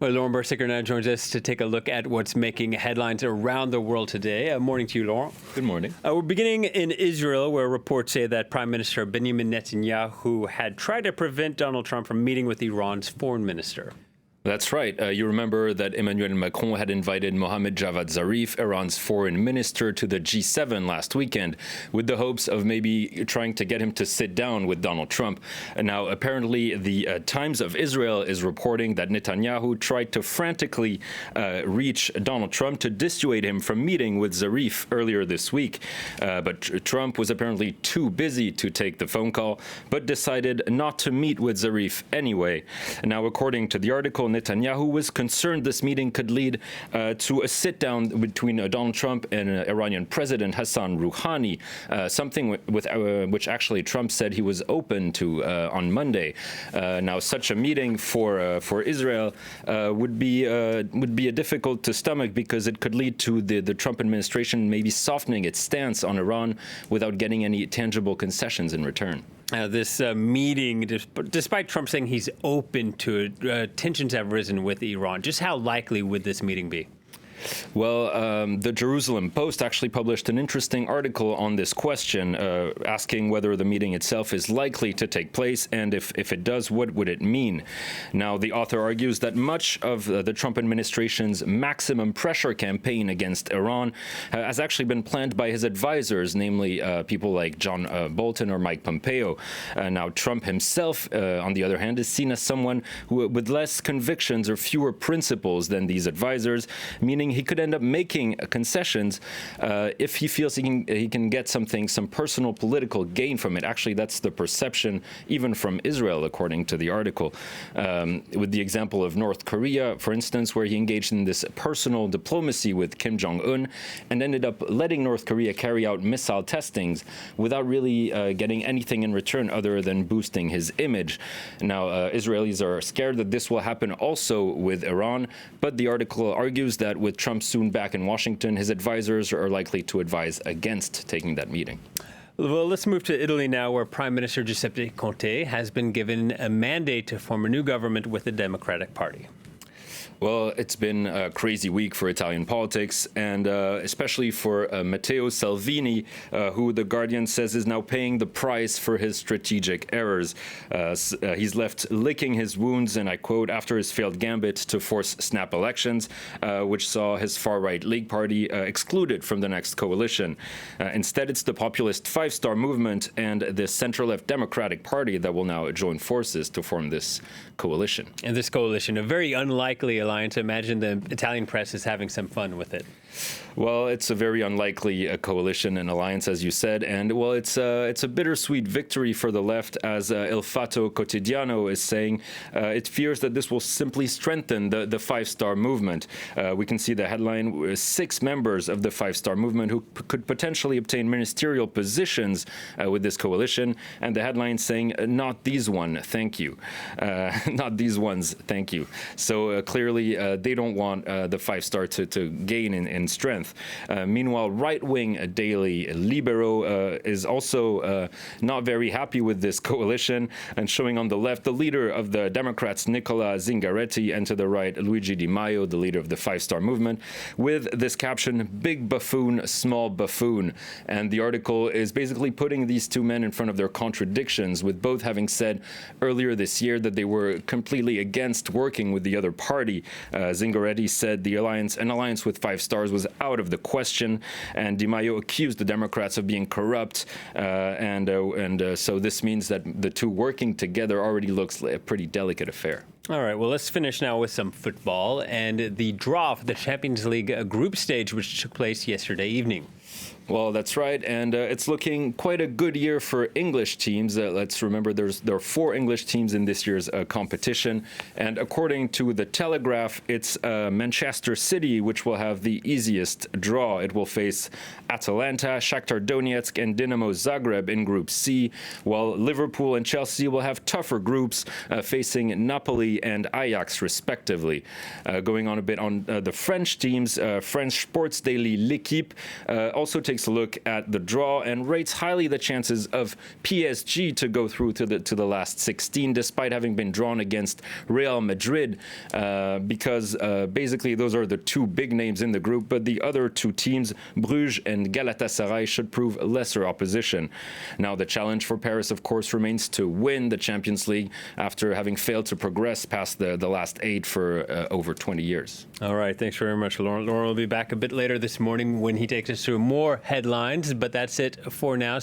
Well, Lauren Bursicker now joins us to take a look at what's making headlines around the world today. Morning to you, Laurent. Good morning. We're beginning in Israel, where reports say that Prime Minister Benjamin Netanyahu had tried to prevent Donald Trump from meeting with Iran's foreign minister. That's right. You remember that Emmanuel Macron had invited Mohammad Javad Zarif, Iran's foreign minister, to the G7 last weekend with the hopes of maybe trying to get him to sit down with Donald Trump. And now, apparently, the Times of Israel is reporting that Netanyahu tried to frantically reach Donald Trump to dissuade him from meeting with Zarif earlier this week. But Trump was apparently too busy to take the phone call, but decided not to meet with Zarif anyway. And now, according to the article, Netanyahu was concerned this meeting could lead to a sit-down between Donald Trump and Iranian President Hassan Rouhani, something which actually Trump said he was open to on Monday. Now, such a meeting for Israel would be difficult to stomach because it could lead to the Trump administration maybe softening its stance on Iran without getting any tangible concessions in return. This meeting, despite Trump saying he's open to it, tensions have risen with Iran. Just how likely would this meeting be? Well, the Jerusalem Post actually published an interesting article on this question, asking whether the meeting itself is likely to take place, and if it does, what would it mean? Now, the author argues that much of the Trump administration's maximum pressure campaign against Iran has actually been planned by his advisors, namely people like John Bolton or Mike Pompeo. Now, Trump himself, on the other hand, is seen as someone with less convictions or fewer principles than these advisors, meaning he could end up making concessions if he feels he can get some personal political gain from it. Actually, that's the perception even from Israel, according to the article. With the example of North Korea, for instance, where he engaged in this personal diplomacy with Kim Jong-un and ended up letting North Korea carry out missile testings without really getting anything in return other than boosting his image. Now, Israelis are scared that this will happen also with Iran, but the article argues that with Trump soon back in Washington, his advisors are likely to advise against taking that meeting. Well, let's move to Italy now, where Prime Minister Giuseppe Conte has been given a mandate to form a new government with the Democratic Party. Well, it's been a crazy week for Italian politics, and especially for Matteo Salvini, who The Guardian says is now paying the price for his strategic errors. He's left licking his wounds, and I quote, after his failed gambit to force snap elections, which saw his far-right League Party excluded from the next coalition. Instead, it's the populist Five Star Movement and the center-left Democratic Party that will now join forces to form this coalition. And this coalition, a very unlikely alliance. I imagine the Italian press is having some fun with it. Well, it's a very unlikely coalition and alliance, as you said, and well, it's a bittersweet victory for the left, as Il Fatto Quotidiano is saying. It fears that this will simply strengthen the Five Star Movement. We can see the headline: 6 members of the Five Star Movement who could potentially obtain ministerial positions with this coalition, and the headline saying, "Not these one, thank you." Not these ones, thank you. So clearly, they don't want the Five Star to gain in strength. Meanwhile, right-wing daily Libero is also not very happy with this coalition, and showing on the left the leader of the Democrats, Nicola Zingaretti, and to the right, Luigi Di Maio, the leader of the Five Star Movement, with this caption, "Big buffoon, small buffoon." And the article is basically putting these two men in front of their contradictions, with both having said earlier this year that they were completely against working with the other party. Zingaretti said an alliance with Five Stars was out of the question, and Di Maio accused the Democrats of being corrupt, so this means that the two working together already looks like a pretty delicate affair. All right, well, let's finish now with some football and the draw for the Champions League group stage, which took place yesterday evening. Well, that's right, and it's looking quite a good year for English teams. Let's remember there are 4 English teams in this year's competition, and according to The Telegraph, it's Manchester City which will have the easiest draw. It will face Atalanta, Shakhtar Donetsk, and Dinamo Zagreb in Group C, while Liverpool and Chelsea will have tougher groups, facing Napoli and Ajax, respectively. Going on a bit on the French teams, French sports daily L'Équipe also takes a look at the draw and rates highly the chances of PSG to go through to the last 16, despite having been drawn against Real Madrid, because basically those are the two big names in the group, but the other two teams, Bruges and Galatasaray, should prove lesser opposition. Now, the challenge for Paris, of course, remains to win the Champions League after having failed to progress past the last 8 for over 20 years. All right. Thanks very much, Laurent. Laurent will be back a bit later this morning when he takes us through more headlines, but that's it for now.